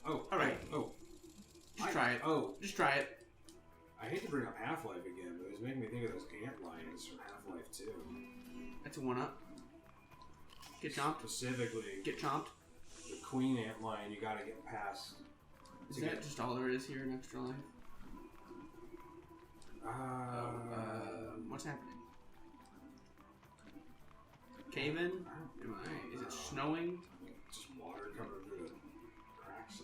Oh, alright. Oh. Just try it. Oh. Just try it. I hate to bring up Half-Life again, but it was making me think of those ant lions from Half-Life 2. That's a 1-up. Get chomped. Specifically, Get chomped. the queen ant lion you gotta get past. Is that just all there is here in Extra Life? What's happening? Cave in? Is it snowing? Just water coming through the cracks.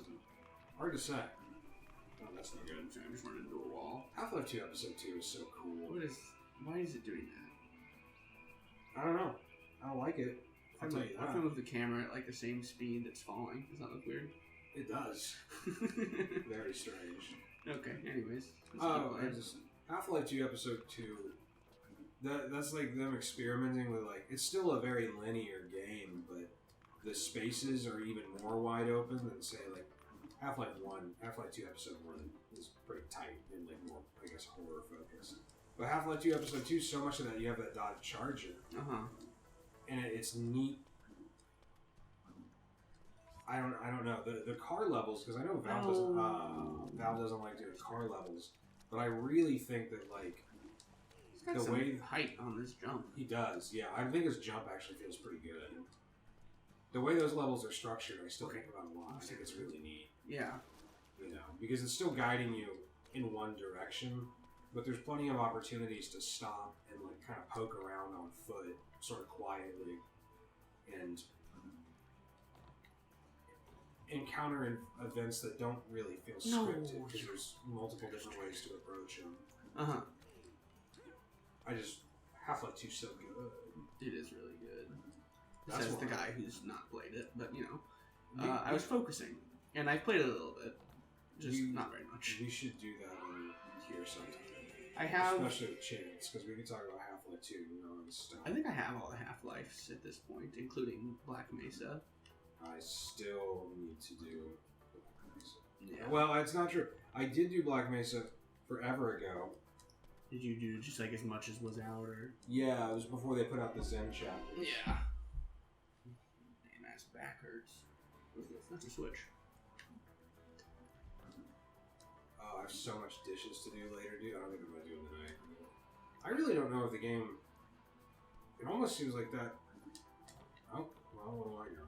Hard to say. Oh, that's not good. I just running into a wall. Half-Life 2 Episode 2 is so cool. Why is it doing that? I don't know. I don't like it. I'll tell you that. I can move the camera at like the same speed that's falling. Does that look weird? It does. Very strange. Okay, anyways. Half-Life 2 Episode 2, that's like them experimenting with like, it's still a very linear game, but the spaces are even more wide open than say like Half-Life 2 Episode 1 is pretty tight and like more, I guess, horror focused. But Half-Life 2 Episode 2, so much of that, you have that Dodge Charger. Uh-huh. And it's neat. I don't know. The car levels, because I know Valve doesn't like doing car levels, but I really think that like he's got the way height on this jump. He does, yeah. I think his jump actually feels pretty good. The way those levels are structured, I still think about a lot. I think it's really neat. Yeah. You know, because it's still guiding you in one direction, but there's plenty of opportunities to stop and like kind of poke around on foot, sort of quietly, and encounter events that don't really feel scripted because there's multiple different ways to approach them. Half-Life 2 is so good. It is really good. That's Says the guy who's not played it, but you know, I was focusing, and I played it a little bit, just not very much. We should do that when you're here sometime. I have, especially with Chance, because we can talk about Half-Life 2 non-stop. I think I have all the Half-Lives at this point, including Black Mesa. I still need to do Black Mesa. Yeah. Well, it's not true. I did do Black Mesa forever ago. Did you do just like as much as was out, or? Yeah, it was before they put out the Zen chapters. Yeah. Damn ass back hurts. What's this? That's a Switch. Oh, I have so much dishes to do later, dude. I don't think I'm going to do them tonight. I really don't know if the game... It almost seems like that... Oh, well, what do I know?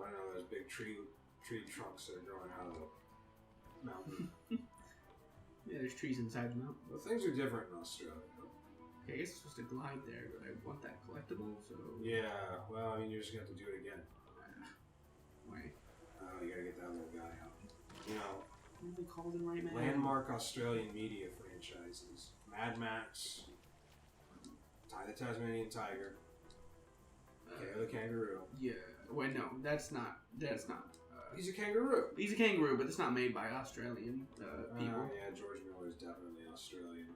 I know those big tree trunks that are growing out of the mountain. Yeah, there's trees inside the mountain. Well, things are different in Australia. Okay, I guess it's supposed to glide there, but I want that collectible, so... Yeah, well, I mean, you're just going to have to do it again. Wait. You gotta get that little guy out. You know, what are they called in right now? Landmark Australian media franchises. Mad Max, Ty the Tasmanian Tiger, K.O. the Kangaroo. Yeah. Wait, no, that's not. He's a kangaroo. He's a kangaroo, but it's not made by Australian people. Yeah, George Miller is definitely Australian.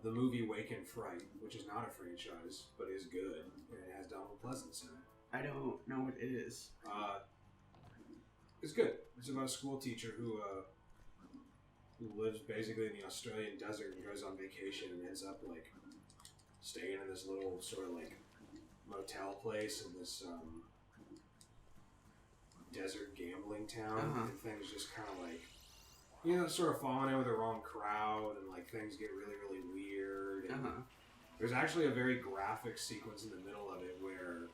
The movie Wake and Fright, which is not a franchise, but is good, and it has Donald Pleasance in it. I don't know what it is. It's good. It's about a school teacher who lives basically in the Australian desert and goes on vacation and ends up like staying in this little sort of like motel place in this desert gambling town, and things just kind of like, you know, sort of falling in with the wrong crowd, and like things get really, really weird. And there's actually a very graphic sequence in the middle of it where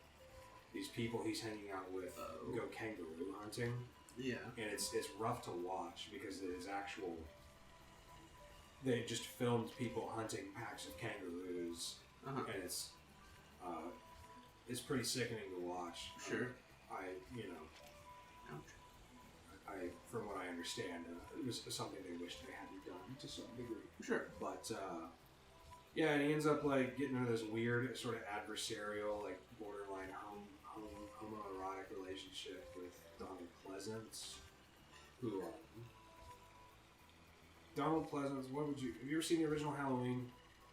these people he's hanging out with go kangaroo hunting. Yeah. And it's rough to watch because it is actual... They just filmed people hunting packs of kangaroos, and it's pretty sickening to watch. Sure. From what I understand, it was something they wished they hadn't done to some degree. Sure. But, yeah, and he ends up, like, getting into this weird, sort of adversarial, like, borderline homoerotic relationship with Donald Pleasance, who, Donald Pleasance, have you ever seen the original Halloween?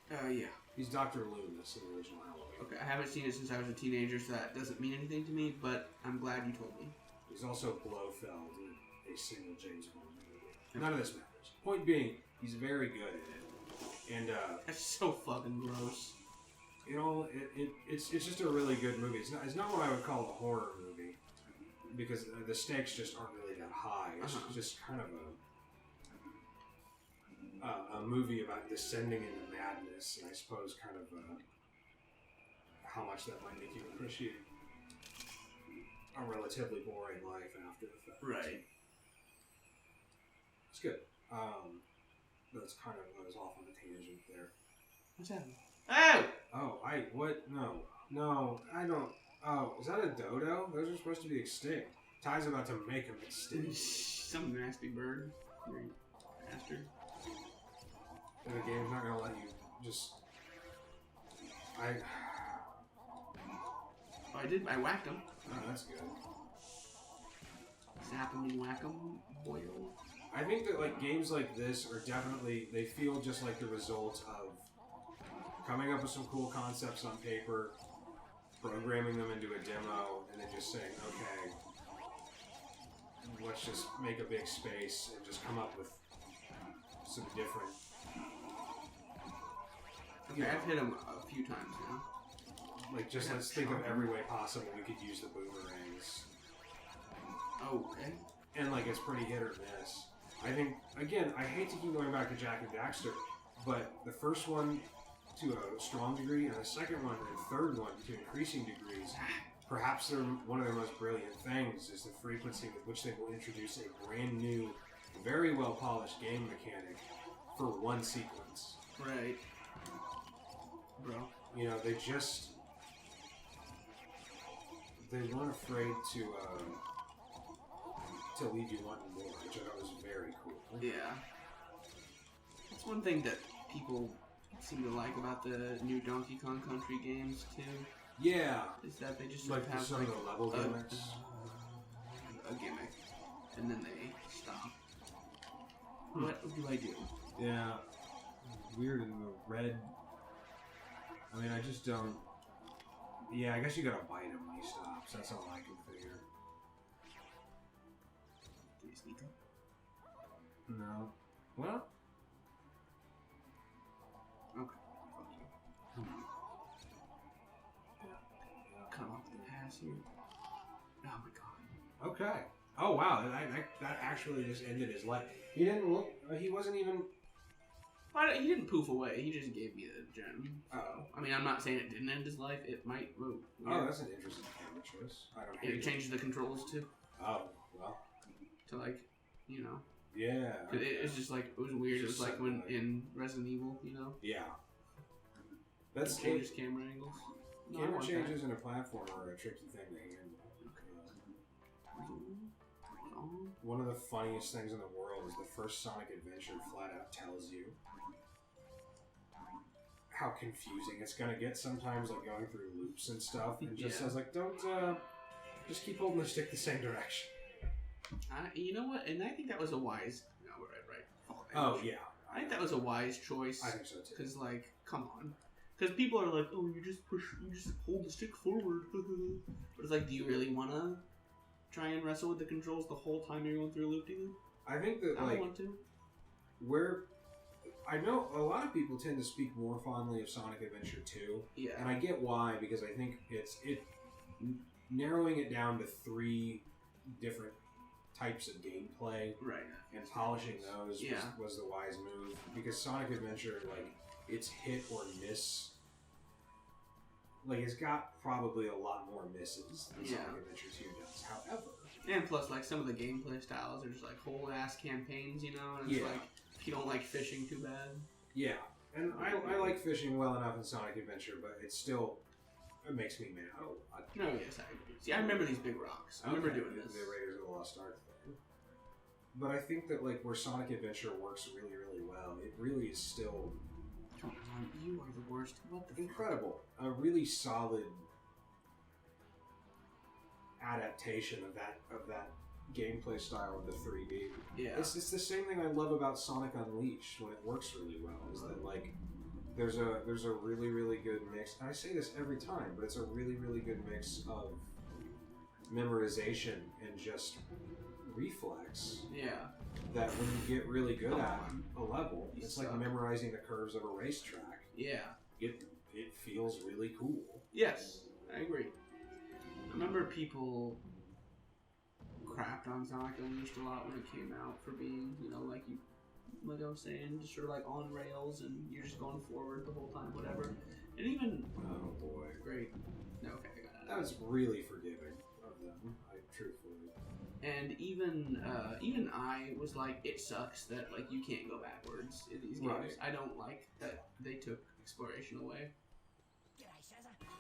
Yeah. He's Dr. Loomis in the original Halloween. Okay, I haven't seen it since I was a teenager, so that doesn't mean anything to me, but I'm glad you told me. He's also Blofeld in a single James Bond movie. None of this matters. Point being, he's very good at it. And, that's so fucking gross. You know, it's just a really good movie. It's not what I would call a horror movie. because the stakes just aren't really that high. It's just kind of a movie about descending into madness, and I suppose kind of how much that might make you appreciate a relatively boring life after the fact. Right. It's good. That's kind of, I was off on a tangent there. What's happening? Oh! Oh, what? No, I don't. Oh, is that a dodo? Those are supposed to be extinct. Ty's about to make them extinct. Some nasty bird. Bastard. And the game's not gonna let you just... Oh, I whacked him. Oh, that's good. Zap him and whack him. Boil. I think that like games like this are definitely, they feel just like the result of coming up with some cool concepts on paper, programming them into a demo, and then just saying, okay, let's just make a big space and just come up with some different... Okay, I've hit him a few times now. Like, just let's think of every way possible we could use the boomerangs. Oh, okay. And like, it's pretty hit or miss. I think, again, I hate to keep going back to Jak and Daxter, but the first one to a strong degree, and the second one and third one to increasing degrees, perhaps they're one of their most brilliant things is the frequency with which they will introduce a brand new, very well polished game mechanic for one sequence. Right. Bro. You know, they weren't afraid to leave you wanting more, which I thought was very cool. Yeah. That's one thing that people seem to like about the new Donkey Kong Country games, too. Yeah. Is that they just like have some of the level gimmicks. A gimmick. And then they stop. What do I do? Yeah. Weird in the red. I mean, I just don't... Yeah, I guess you gotta bite him when he stops. That's all I can figure. Do you sneak him? No. Well... Okay. Fuck you. Cut off the pass here. Oh my god. Okay. Oh wow, that actually just ended his life. He didn't look... He wasn't even... He didn't poof away. He just gave me the gem. Oh. I mean, I'm not saying it didn't end his life. It might move. Oh, that's an interesting camera choice. I don't hate it. Changes the controls too. Oh, well. To like, you know. Yeah. It's just like, it was weird. It was like when in Resident Evil, you know? Yeah. That's changes camera angles. Camera changes in a platform are a tricky thing to handle. One of the funniest things in the world is the first Sonic Adventure flat out tells you how confusing it's gonna get sometimes, like going through loops and stuff, and just says like, don't just keep holding the stick the same direction. You know what? And I think that was a wise. No, right. Oh yeah, I think that was a wise choice. I think so too. Because like, come on, because people are like, oh, you just hold the stick forward. But it's like, do you really wanna try and wrestle with the controls the whole time you're going through a loop-de-loop? I think that I don't want to. I know a lot of people tend to speak more fondly of Sonic Adventure 2. Yeah. And I get why, because I think narrowing it down to 3 different types of gameplay, right, and polishing those was the wise move. Because Sonic Adventure, like, it's hit or miss. Like, it's got probably a lot more misses than Sonic Adventure 2 does. However... And plus, like, some of the gameplay styles are just, like, whole-ass campaigns, you know? And it's like, if you don't like fishing too bad. Yeah. And I like fishing well enough in Sonic Adventure, but it makes me mad a lot. No, yes, I agree. See, I remember these big rocks. I remember doing this. The Raiders of the Lost Ark thing. But I think that, like, where Sonic Adventure works really, really well, it really is still... Come on, you are the worst. What the incredible. A really solid adaptation of that gameplay style of the 3D. Yeah. It's the same thing I love about Sonic Unleashed when it works really well, is that like there's a really, really good mix. And I say this every time, but it's a really, really good mix of memorization and just reflex. Yeah. That when you get really good at a level, it's like memorizing the curves of a racetrack. Yeah. It feels really cool. Yes, I agree. I remember people crapped on Sonic Unleashed a lot when it came out for being, like I was saying, just sort of like on rails and you're just going forward the whole time, whatever. And even oh boy, great. No, okay, I got it. That was really forgiving of them. Truthfully. And even I was like, it sucks that like you can't go backwards in these games. Right. I don't like that they took exploration away.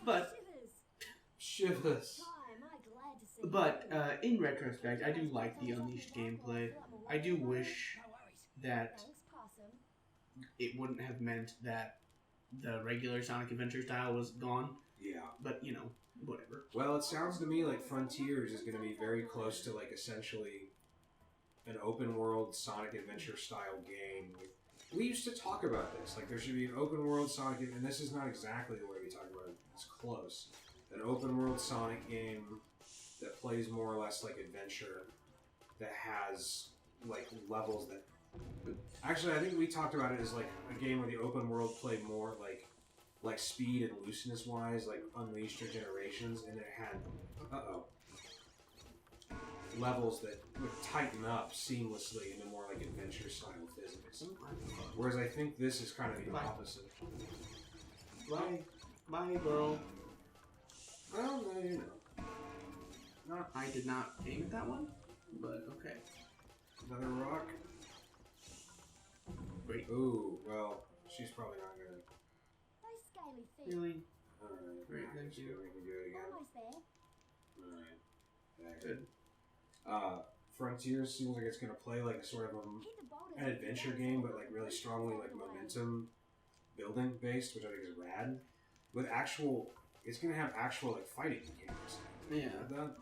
But Shivers. But in retrospect, I do like the Unleashed gameplay. I do wish that it wouldn't have meant that the regular Sonic Adventure style was gone. Yeah. But, whatever. Well, it sounds to me like Frontiers is going to be very close to, like, essentially an open-world Sonic Adventure style game. We used to talk about this. Like, there should be an open-world Sonic... And this is not exactly the way we talk about it. It's close. An open-world Sonic game that plays more or less like adventure, that has, like, levels that... Actually, I think we talked about it as, like, a game where the open world played more, like speed and looseness-wise, like Unleashed or Generations, and it had, levels that would tighten up seamlessly into more, like, adventure-style physics. Whereas I think this is kind of the opposite. Bye, girl. Well, no, you know. I did not aim at that one, but okay. Another rock. Great. Ooh, well, she's probably not gonna... Really? Alright. Great, thank you. We can do it again. Alright. Good. Frontiers seems like it's gonna play like sort of an adventure game, but like really strongly like momentum building based, which I think is rad. With actual... It's gonna have actual like fighting mechanics. Yeah.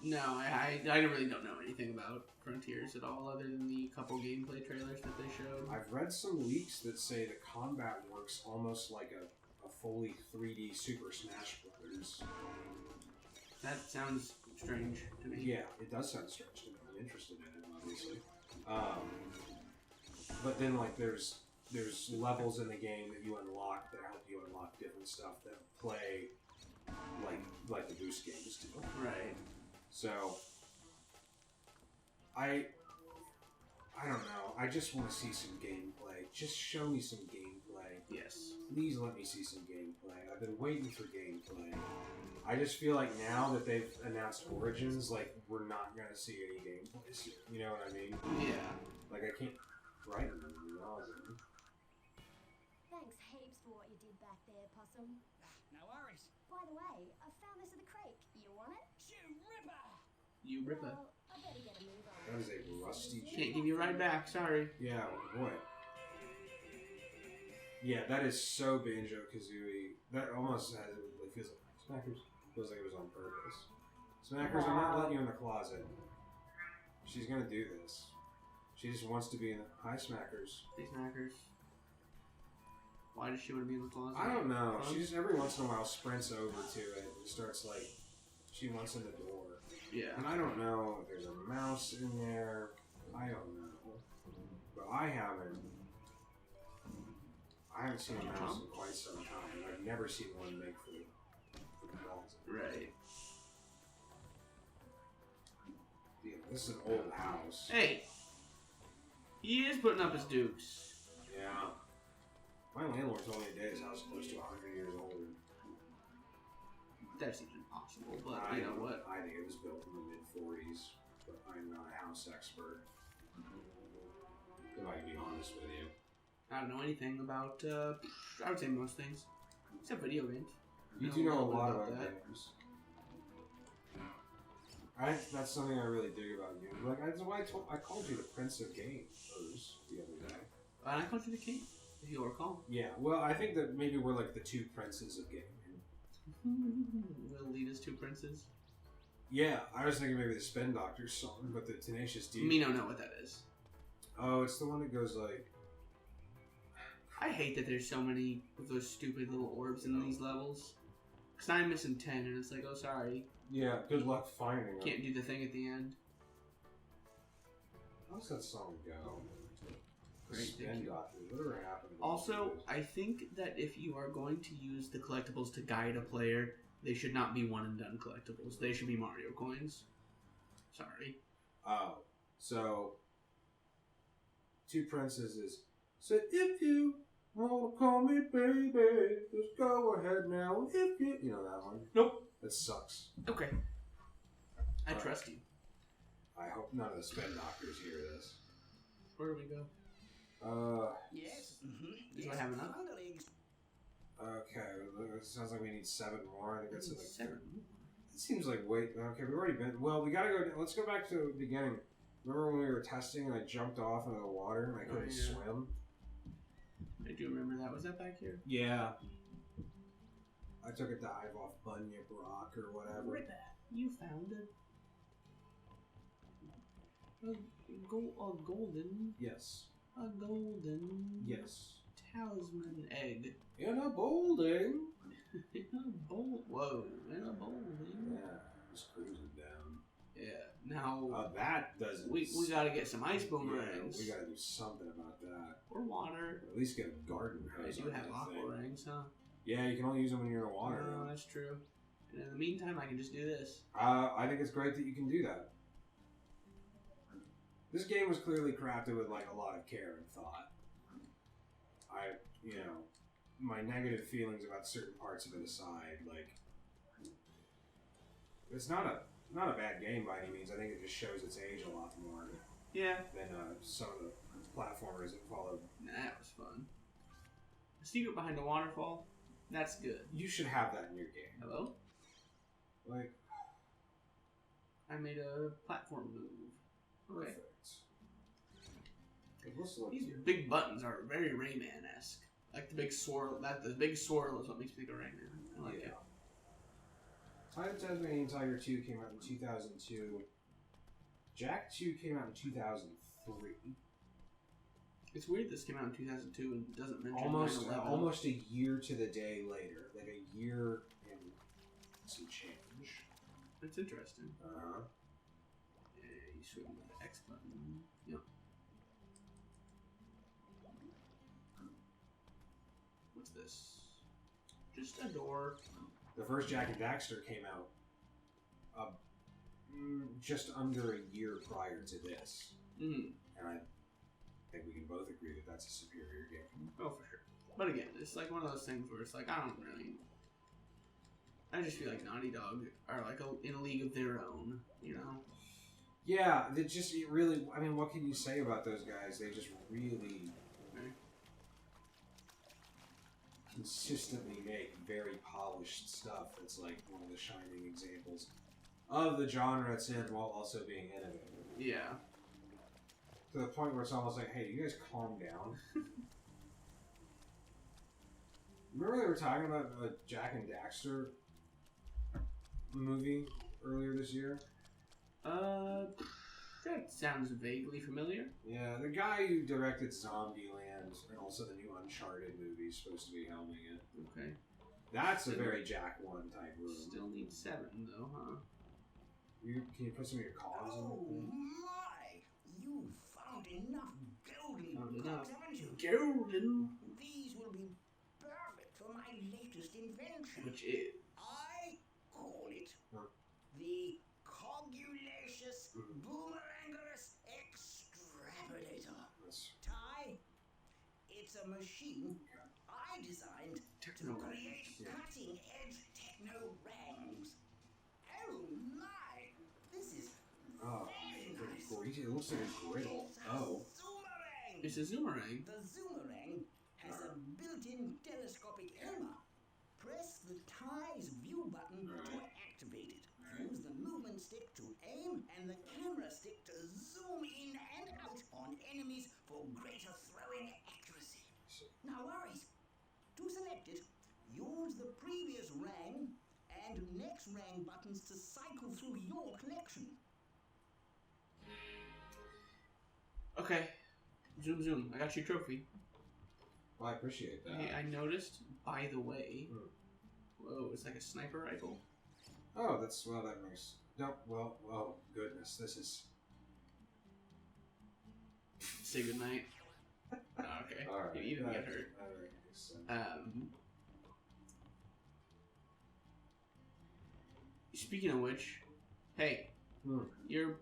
No, I really don't know anything about Frontiers at all, other than the couple gameplay trailers that they showed. I've read some leaks that say the combat works almost like a fully 3D Super Smash Brothers. That sounds strange to me. Yeah, it does sound strange to me. I'm interested in it, obviously. But then like there's levels in the game that you unlock that help you unlock different stuff that play like the Boost games do. Right. So I don't know. I just want to see some gameplay. Just show me some gameplay. Yes. Please let me see some gameplay. I've been waiting for gameplay. I just feel like now that they've announced Origins, like, we're not going to see any gameplay soon. You know what I mean? Yeah. Like, I can't... Right? Thanks heaps for what you did back there, Possum. No worries. By the way, I found this in the crate. You want it? You ripper. Well, I better get a move on. That is a rusty... Can't give you right back, sorry. Yeah, boy. Yeah, that is so Banjo-Kazooie. That almost has... It feels like... Smackers feels like it was on purpose. Smackers, I'm not letting you in the closet. She's gonna do this. She just wants to be in the... Hi, Smackers. Hey, Smackers. Why does she want to be in the closet? I don't know. She just every once in a while sprints over to it and starts like... She wants in the door. Yeah. And I don't know if there's a mouse in there. I don't know. But I haven't seen a mouse in quite some time. I've never seen one make for the closet. Right. Yeah, this is an old house. Hey! He is putting up his dukes. Yeah. My landlord told me today his house is close to 100 years old. That seems impossible, but you know what? I think it was built in the mid-40s, but I'm not a house expert. If I can be honest with you. I don't know anything about, I would say most things. Except video games. You do know a lot about games. That's something I really dig about you. Like, that's why I called you the Prince of Gamers the other day. And I called you the king, if you'll recall. Yeah, well, I think that maybe we're like the two princes of gaming. Will lead us two princes. Yeah, I was thinking maybe the Spin Doctors song, but the Tenacious D. Me don't know what that is. Oh, it's the one that goes like... I hate that there's so many of those stupid little orbs in these levels. Because I'm missing 10 and it's like, oh sorry. Yeah, good luck finding them. Can't do the thing at the end. How's that song go? Great, Spin Doctors, whatever happened to Also, I think that if you are going to use the collectibles to guide a player, they should not be one and done collectibles. They should be Mario coins. Sorry. Oh, so two princesses said, if you want to call me baby, just go ahead now. If you know that one. Nope. That sucks. Okay. I trust you. I hope none of the spin doctors hear this. Where do we go? Yes. Do I have enough? Okay, it sounds like we need 7 more. I think that's like 7. It seems like wait. Okay, we've already been. Well, we gotta go. Let's go back to the beginning. Remember when we were testing and I jumped off into the water and I couldn't swim? I do remember that. Was that back here? Yeah. I took a dive off Bunyip Rock or whatever. Where that? You found it. A golden. Yes. A golden. Yes. Talisman egg. In a boulding. In a bowl. Whoa. In a bowling. Yeah. Just cruising down. Yeah. Now. That doesn't. We gotta get some ice boomerangs. We gotta do something about that. Or water. Or at least get a garden hose. I do have aqua rings, huh? Yeah, you can only use them when you're in the water. Oh, that's true. And in the meantime, I can just do this. I think it's great that you can do that. This game was clearly crafted with like a lot of care and thought. My negative feelings about certain parts of it aside, like it's not a bad game by any means. I think it just shows its age a lot more. Yeah. Than some of the platformers that followed. That was fun. The secret behind the waterfall. That's good. You should have that in your game. Hello? Like, I made a platform move. Okay. Perfect. These big buttons are very Rayman-esque. Like the big swirl. The big swirl is what makes me think of Rayman. I like it. Tasmanian Tiger 2 came out in 2002. Jack 2 came out in 2003. It's weird this came out in 2002 and doesn't mention almost a year to the day later. Like a year and some change. That's interesting. Uh-huh. Yeah, you swing with the X button. Yep. What's this? Just a door. The first Jack and Daxter came out just under a year prior to this. Mm. And I think we can both agree that that's a superior game. Oh, for sure. But again, it's like one of those things where it's like, I just feel like Naughty Dog are like in a league of their own, you know? Yeah, it really, I mean, what can you say about those guys? They just really consistently make very polished stuff. It's like one of the shining examples of the genre it's in while also being innovative. Yeah. To the point where it's almost like, hey, you guys calm down. Remember they were talking about a Jack and Daxter movie earlier this year? That sounds vaguely familiar. Yeah, the guy who directed Zombieland and also the new Uncharted movie is supposed to be helming it. Okay. That's a very Jack 1 type room. Still need 7 though, huh? Can you put some of your cogs in Oh there? my! You found enough golden Enough. cogs, haven't you? Golden. These will be perfect for my latest invention. Which is? I call it Huh? the Cogulacious Boomerangerous Extrapolator. That's- Ty, it's a machine I designed to create cutting-edge techno-rangs. Oh my! This is Oh, very nice. it looks like a griddle. Oh. Zoomerang! It's a Zoomerang. The Zoomerang has a built-in telescopic camera. Press the Ty's view button to activate it. Use the movement stick to aim and the camera stick to zoom in and out on enemies for greater throwing accuracy. No worries. To select it, use the previous rang and next rang buttons to cycle through your collection. Okay. Zoom, zoom. I got your trophy. Well, I appreciate that. Hey, I noticed, by the way. Hmm. Whoa, it's like a sniper rifle. Oh, that makes... No, well, goodness, this is... Say goodnight. Oh, okay. Alright. You didn't get hurt. That makes sense. Speaking of which, hey, your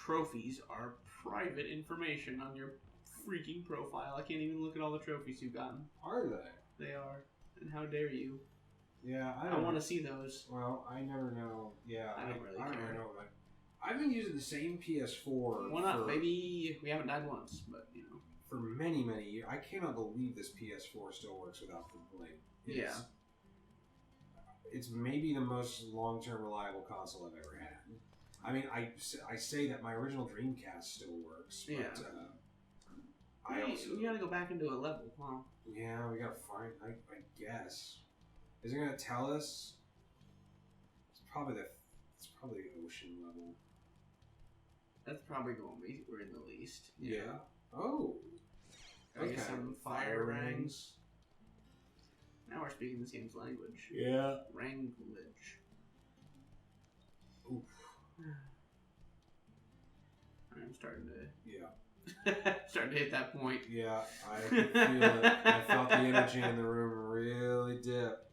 trophies are private information on your freaking profile. I can't even look at all the trophies you've gotten. Are they? They are. And how dare you? Yeah, I want to see those. Well, I never know. Yeah, I don't really care. know. I've been using the same PS4. Why not? Maybe we haven't died once, but you know. For many, many years. I cannot believe this PS4 still works without complaint. It's maybe the most long-term reliable console I've ever had. I mean, I say that my original Dreamcast still works, but we gotta go back into a level, huh? Yeah, we gotta find. I guess. Is it gonna tell us? It's probably the ocean level. That's probably the one we're in the least. Yeah. Oh. I guess some fire rings. Now we're speaking this game's language. Yeah. Language. Oof. I'm starting to. Yeah. Starting to hit that point. Yeah, I could feel it. I felt the energy in the room really dip.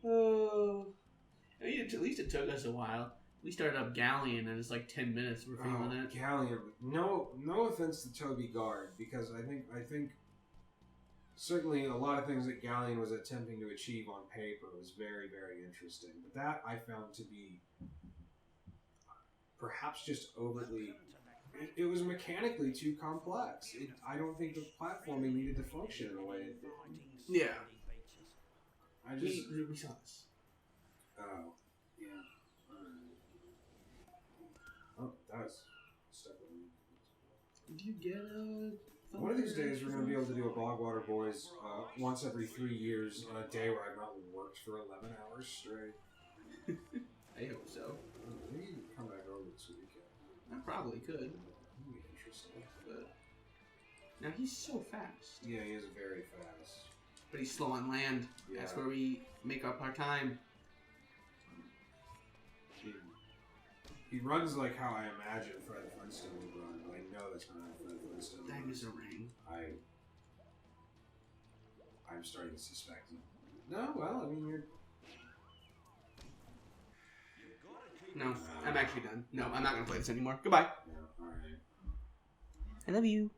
Oh. I mean, at least it took us a while. We started up Galleon and it's like 10 minutes. We're feeling it. Galleon. No offense to Toby Gard, because I think certainly a lot of things that Galleon was attempting to achieve on paper was very, very interesting. But that I found to be perhaps just overly. It was mechanically too complex. I don't think the platforming needed to function in the way it did. Yeah. We saw this. Oh, yeah. Oh, that was stuck with me. Did you get a... One of these days we're going to be able to do a Bogwater Boys once every 3 years on a day where I've not worked for 11 hours straight. I hope so. Maybe you can come back over this weekend. I probably could. That'd be interesting. But now he's so fast. Yeah, he is very fast. But he's slow on land. Yeah. That's where we make up our time. He runs like how I imagine Fred Flintstone would run, but I know that's not how Fred Flintstone That runs. is a ring. I'm starting to suspect him. No, well, I mean, you're... No, I'm actually done. No, I'm not going to play this anymore. Goodbye. Yeah, alright. I love you.